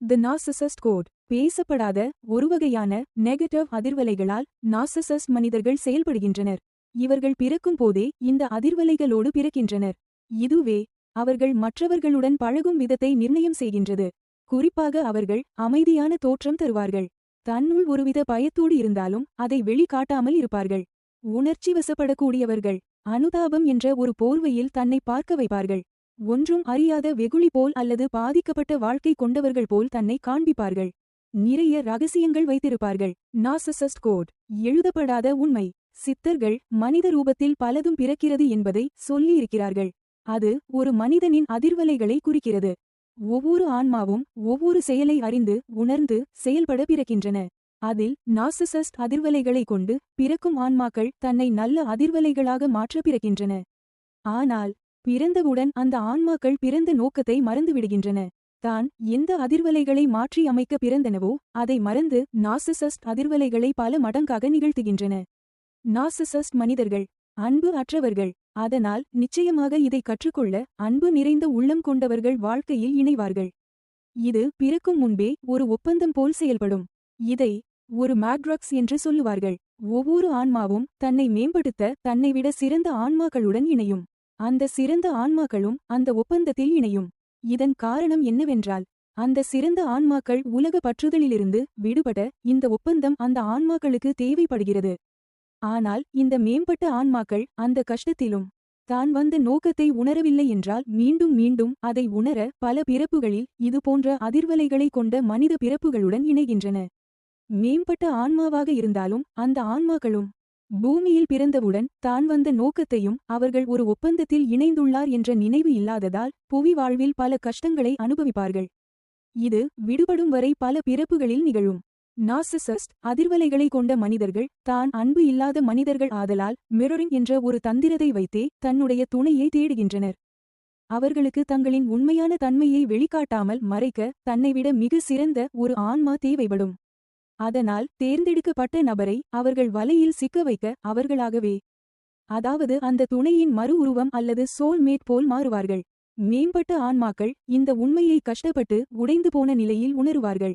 தி narcissist code. பேசப்படாத ஒருவகையான negative அதிர்வலைகளால் narcissist மனிதர்கள் செயல்படுகின்றனர். இவர்கள் பிறக்கும் போதே இந்த அதிர்வலைகளோடு பிறக்கின்றனர். இதுவே அவர்கள் மற்றவர்களுடன் பழகும் விதத்தை நிர்ணயம் செய்கின்றது. குறிப்பாக அவர்கள் அமைதியான தோற்றம் தருவார்கள். தன்னுள் ஒருவித பயத்தோடு இருந்தாலும் அதை வெளிக்காட்டாமல் இருப்பார்கள். உணர்ச்சி வசப்படக்கூடியவர்கள். அனுதாபம் என்ற ஒரு போர்வையில் தன்னை பார்க்க வைப்பார்கள். ஒன்றும் அறியாத வெகுளி போல் அல்லது பாதிக்கப்பட்ட வாழ்க்கை கொண்டவர்கள் போல் தன்னை காண்பிப்பார்கள். நிறைய ரகசியங்கள் வைத்திருப்பார்கள். Narcissist code. எழுதப்படாத உண்மை. சித்தர்கள் மனித ரூபத்தில் பலதும் பிறக்கிறது என்பதை சொல்லியிருக்கிறார்கள். அது ஒரு மனிதனின் அதிர்வலைகளை குறிக்கிறது. ஒவ்வொரு ஆன்மாவும் ஒவ்வொரு செயலை அறிந்து உணர்ந்து செயல்பட பிறக்கின்றன. அதில் நார்சிசிஸ்ட் அதிர்வலைகளை கொண்டு பிறக்கும் ஆன்மாக்கள் தன்னை நல்ல அதிர்வலைகளாக மாற்ற பிறக்கின்றன. ஆனால் பிறந்தவுடன் அந்த ஆன்மாக்கள் பிறந்த நோக்கத்தை மறந்துவிடுகின்றன. தான் எந்த அதிர்வலைகளை மாற்றி அமைக்க பிறந்தனவோ அதை மறந்து நார்சிசிஸ்ட் அதிர்வலைகளை பல மடங்காக நிகழ்த்துகின்றன. நார்சிசிஸ்ட் மனிதர்கள் அன்பு அற்றவர்கள். அதனால் நிச்சயமாக இதை கற்றுக்கொள்ள அன்பு நிறைந்த உள்ளம் கொண்டவர்கள் வாழ்க்கையில் இணைவார்கள். இது பிறக்கும் முன்பே ஒரு ஒப்பந்தம் போல் செயல்படும். இதை ஒரு மேட்ரிக்ஸ் என்று சொல்லுவார்கள். ஒவ்வொரு ஆன்மாவும் தன்னை மேம்படுத்த தன்னைவிட சிறந்த ஆன்மாக்களுடன் இணையும். அந்த சிறந்த ஆன்மாக்களும் அந்த ஒப்பந்தத்தில் இணையும். இதன் காரணம் என்னவென்றால் அந்த சிறந்த ஆன்மாக்கள் உலக பற்றுதலிலிருந்து விடுபட இந்த ஒப்பந்தம் அந்த ஆன்மாக்களுக்கு தேவைப்படுகிறது. ஆனால் இந்த மேம்பட்ட ஆன்மாக்கள் அந்த கஷ்டத்திலும் தான் வந்த நோக்கத்தை உணரவில்லை என்றால் மீண்டும் மீண்டும் அதை உணர பல பிறப்புகளில் இதுபோன்ற அதிர்வலைகளை கொண்ட மனித பிறப்புகளுடன் இணைகின்றன. மேம்பட்ட ஆன்மாவாக இருந்தாலும் அந்த ஆன்மாக்களும் பூமியில் பிறந்தவுடன் தான் வந்த நோக்கத்தையும் அவர்கள் ஒரு ஒப்பந்தத்தில் இணைந்துள்ளார் என்ற நினைவு இல்லாததால் புவி வாழ்வில் பல கஷ்டங்களை அனுபவிப்பார்கள். இது விடுபடும் வரை பல பிறப்புகளில் நிகழும். நார்சிசிஸ்ட் அதிர்வலைகளை கொண்ட மனிதர்கள் தான் அன்பு இல்லாத மனிதர்கள் ஆதலால் மிரரிங் என்ற ஒரு தந்திரத்தை வைத்தே தன்னுடைய துணையை தேடுகின்றனர். அவர்களுக்கு தங்களின் உண்மையான தன்மையை வெளிக்காட்டாமல் மறைக்க தன்னைவிட மிக சிறந்த ஒரு ஆன்மா தேவைப்படும். அதனால் தேர்ந்தெடுக்கப்பட்ட நபரை அவர்கள் வலையில் சிக்க வைக்க அவர்களாகவே, அதாவது அந்த துணையின் மறு உருவம் அல்லது சோல்மேட் போல் மாறுவார்கள். மேம்பட்ட ஆன்மாக்கள் இந்த உண்மையை கஷ்டப்பட்டு உடைந்து போன நிலையில் உணருவார்கள்.